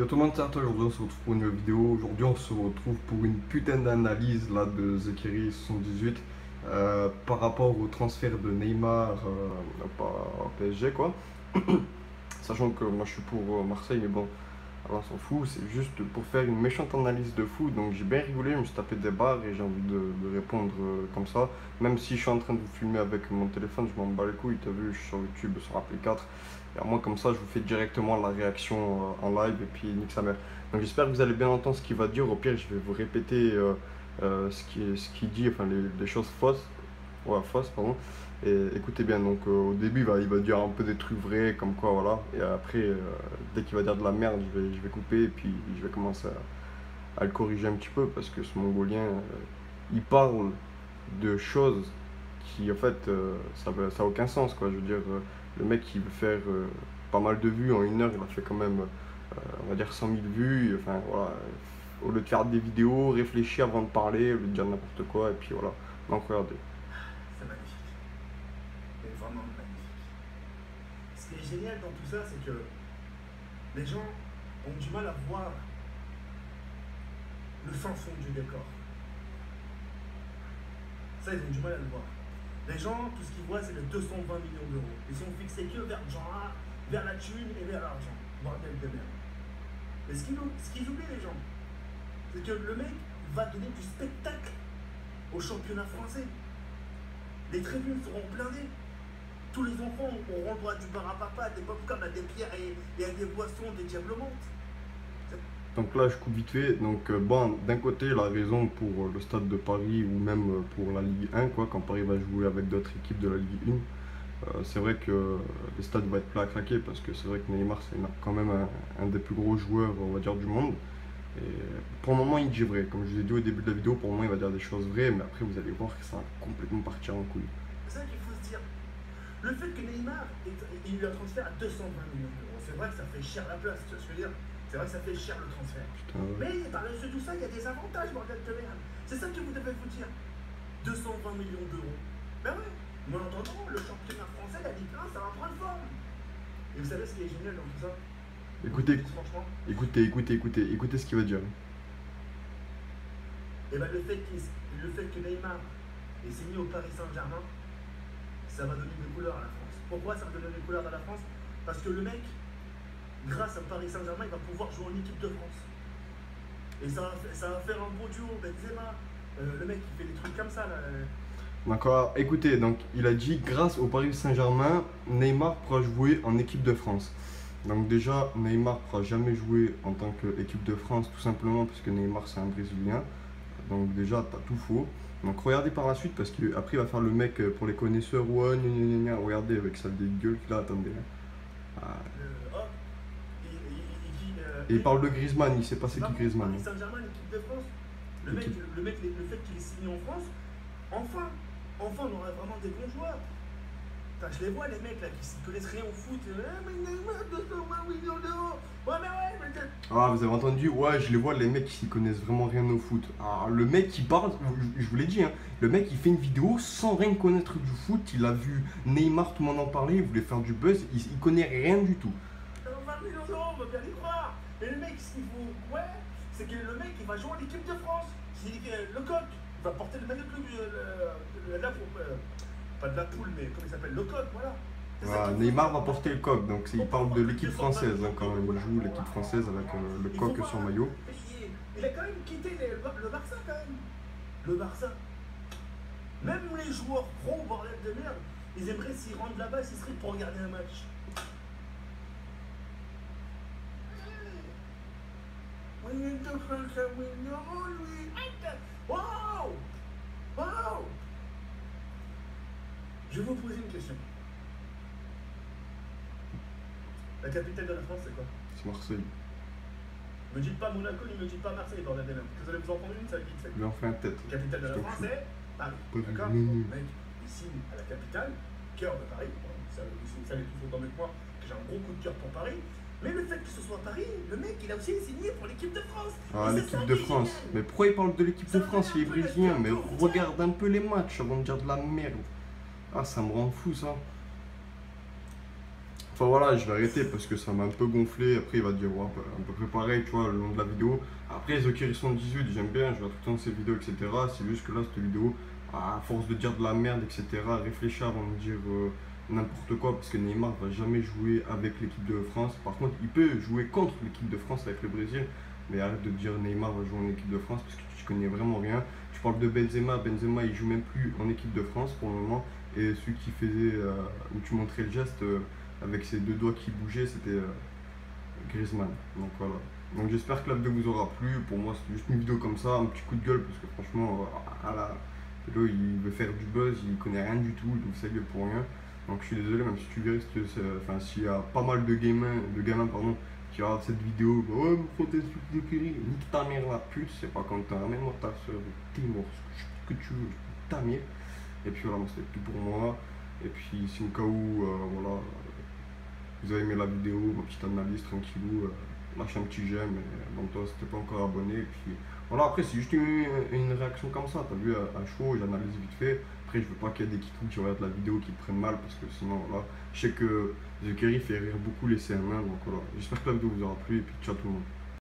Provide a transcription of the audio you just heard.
Yo tout le monde, certes, aujourd'hui on se retrouve pour une nouvelle vidéo. Aujourd'hui on se retrouve pour une putain d'analyse là de Zekeri 78 par rapport au transfert de Neymar au PSG quoi. Sachant que moi je suis pour Marseille, mais bon, alors on s'en fout, c'est juste pour faire une méchante analyse de foot. Donc j'ai bien rigolé, je me suis tapé des barres et j'ai envie de répondre comme ça. Même si je suis en train de vous filmer avec mon téléphone, je m'en bats les couilles, t'as vu, je suis sur YouTube, sur Appli 4. Et moi comme ça, je vous fais directement la réaction en live et puis nique sa mère. Donc j'espère que vous allez bien entendre ce qu'il va dire. Au pire, je vais vous répéter ce qu'il dit, enfin les choses fausses. Ouais, fausses, pardon. Et écoutez bien, donc au début il va dire un peu des trucs vrais, comme quoi voilà. Et après, dès qu'il va dire de la merde, je vais couper et puis je vais commencer à le corriger un petit peu parce que ce mongolien, il parle de choses qui en fait ça a aucun sens quoi. Je veux dire, le mec il veut faire pas mal de vues en une heure, il a fait quand même, on va dire 100 000 vues. Enfin voilà, au lieu de faire des vidéos, réfléchir avant de parler, au lieu de dire n'importe quoi, et puis voilà. Donc regardez. C'est magnifique. C'est vraiment magnifique. Ce qui est génial dans tout ça, c'est que les gens ont du mal à voir le fin fond du décor. Ça, ils ont du mal à le voir. Les gens, tout ce qu'ils voient, c'est les 220 millions d'euros. Ils sont fixés que vers le genre, vers la thune et vers l'argent. Bordel de merde. Mais ce qu'ils oublient, les gens, c'est que le mec va donner du spectacle au championnat français. Les tribunes seront blindées. Tous les enfants auront le droit du bar à papa, des pop-corn, à des pierres et à des boissons, des diablemantes. Donc là, je coupe vite fait. Donc, bon, d'un côté, la raison pour le stade de Paris ou même pour la Ligue 1, quoi, quand Paris va jouer avec d'autres équipes de la Ligue 1, c'est vrai que les stades vont être pleins à craquer parce que c'est vrai que Neymar, c'est quand même un des plus gros joueurs, on va dire, du monde. Et pour le moment, il dit vrai. Comme je vous ai dit au début de la vidéo, pour le moment, il va dire des choses vraies, mais après, vous allez voir que ça va complètement partir en couille. C'est ça qu'il faut se dire. Le fait que Neymar, il lui a transféré à 220 millions d'euros, c'est vrai que ça fait cher la place, tu vois ce que je veux dire. C'est vrai que ça fait cher le transfert. Putain, ouais. Mais par-dessus tout ça, il y a des avantages, bordel de merde. C'est ça que vous devez vous dire. 220 millions d'euros. Ben ouais, mais en attendant, le championnat français, la Ligue 1, ça va prendre forme. Et vous savez ce qui est génial dans tout ça? Écoutez, Franchement, écoutez ce qu'il va dire. et ben le fait que Neymar est signé au Paris Saint-Germain, ça va donner des couleurs à la France. Pourquoi ça va donner des couleurs à la France? Parce que le mec, grâce à Paris Saint-Germain, il va pouvoir jouer en équipe de France. Et ça va faire un beau duo, Benzema, le mec qui fait des trucs comme ça là. D'accord, écoutez, donc il a dit grâce au Paris Saint-Germain, Neymar pourra jouer en équipe de France. Donc déjà, Neymar ne pourra jamais jouer en tant qu'équipe de France, tout simplement parce que Neymar c'est un Brésilien. Donc déjà, t'as tout faux. Donc regardez par la suite, parce qu'après il va faire le mec pour les connaisseurs. Ouais, gna gna gna gna. Regardez avec sa vieille gueule là, attendez. Ah. Hop, il dit. Et il parle de Griezmann, il sait pas c'est qui Griezmann. Paris Saint-Germain, l'équipe de France. Le fait qu'il est signé en France, enfin, on aurait vraiment des bons joueurs. Putain, je les vois, les mecs là qui s'y connaissent rien au foot. Mais Neymar, 220 millions d'euros. Ouais, mais ouais, mais Ah, vous avez entendu? Ouais, je les vois, les mecs qui s'y connaissent vraiment rien au foot. Ah, le mec qui parle, je vous l'ai dit, hein, le mec il fait une vidéo sans rien connaître du foot. Il a vu Neymar, tout le monde en parlait, il voulait faire du buzz, il connaît rien du tout. 20 millions d'euros, on va bien y croire. Et le mec, ce qu'il faut, ouais, c'est que le mec il va jouer en équipe de France. C'est le coq, il va porter le maillot de la pas de la poule, mais comment il s'appelle? Le coq, voilà. Ah, Neymar va porter le coq, donc il parle de l'équipe française hein, quand il joue l'équipe française avec le coq sur maillot. Il a quand même quitté le Barça quand même. Le Barça. Même les joueurs pro, bordel de merde, ils aimeraient s'y rendre là-bas, s'ils seraient pour regarder un match. Wow! Wow! Je vais vous poser une question. La capitale de la France, c'est quoi? C'est Marseille. Ne me dites pas Monaco, ne me dites pas Marseille, bordel de merde. Vous allez vous en prendre une, ça va vite fait. Il en fait un tête. La capitale de la France, c'est Paris. D'accord? Le mec, il signe à la capitale, cœur de Paris. Vous savez toujours dans mes points que j'ai un gros coup de cœur pour Paris. Mais le fait que ce soit Paris, le mec, il a aussi signé pour l'équipe de France. Ah, l'équipe de France. Mais pourquoi il parle de l'équipe de France? Il est brésilien. Mais regarde un peu les matchs avant de dire de la merde. Ah, ça me rend fou ça. Enfin voilà, je vais arrêter parce que ça m'a un peu gonflé. Après, il va dire, ouais, bah, à peu près pareil, tu vois, le long de la vidéo. Après, The Kerry 18, j'aime bien, je vois tout le temps ses vidéos, etc. C'est juste que là, cette vidéo, à force de dire de la merde, etc., réfléchir avant de dire n'importe quoi, parce que Neymar va jamais jouer avec l'équipe de France. Par contre, il peut jouer contre l'équipe de France avec le Brésil, mais arrête de dire Neymar va jouer en équipe de France parce que tu connais vraiment rien. Tu parles de Benzema, Benzema il joue même plus en équipe de France pour le moment. Et celui qui faisait, où tu montrais le geste avec ses deux doigts qui bougeaient, c'était Griezmann. Donc voilà. Donc j'espère que la vidéo vous aura plu. Pour moi, c'était juste une vidéo comme ça, un petit coup de gueule, parce que franchement, à la vidéo, il veut faire du buzz, il connaît rien du tout, donc ça gueule pour rien. Donc je suis désolé, même si tu verrais, enfin, s'il y a pas mal de gamins pardon, qui regardent cette vidéo, bah ouais, mais faut t'insulter de Kerry, nique ta mère la pute, c'est pas quand t'as ramène-moi ta soeur, t'es mort, ce que tu veux, ta mère. Et puis voilà, moi, c'était tout pour moi. Et puis si au cas où, voilà, vous avez aimé la vidéo, ma petite analyse tranquillou, lâchez un petit j'aime, et bon toi si t'es pas encore abonné, et puis voilà, après c'est juste une réaction comme ça, t'as vu, à chaud, j'analyse vite fait. Après je veux pas qu'il y ait des kikous qui regardent la vidéo qui prennent mal, parce que sinon voilà, je sais que The Kerry fait rire beaucoup les CM1, donc voilà, j'espère que la vidéo vous aura plu, et puis ciao tout le monde.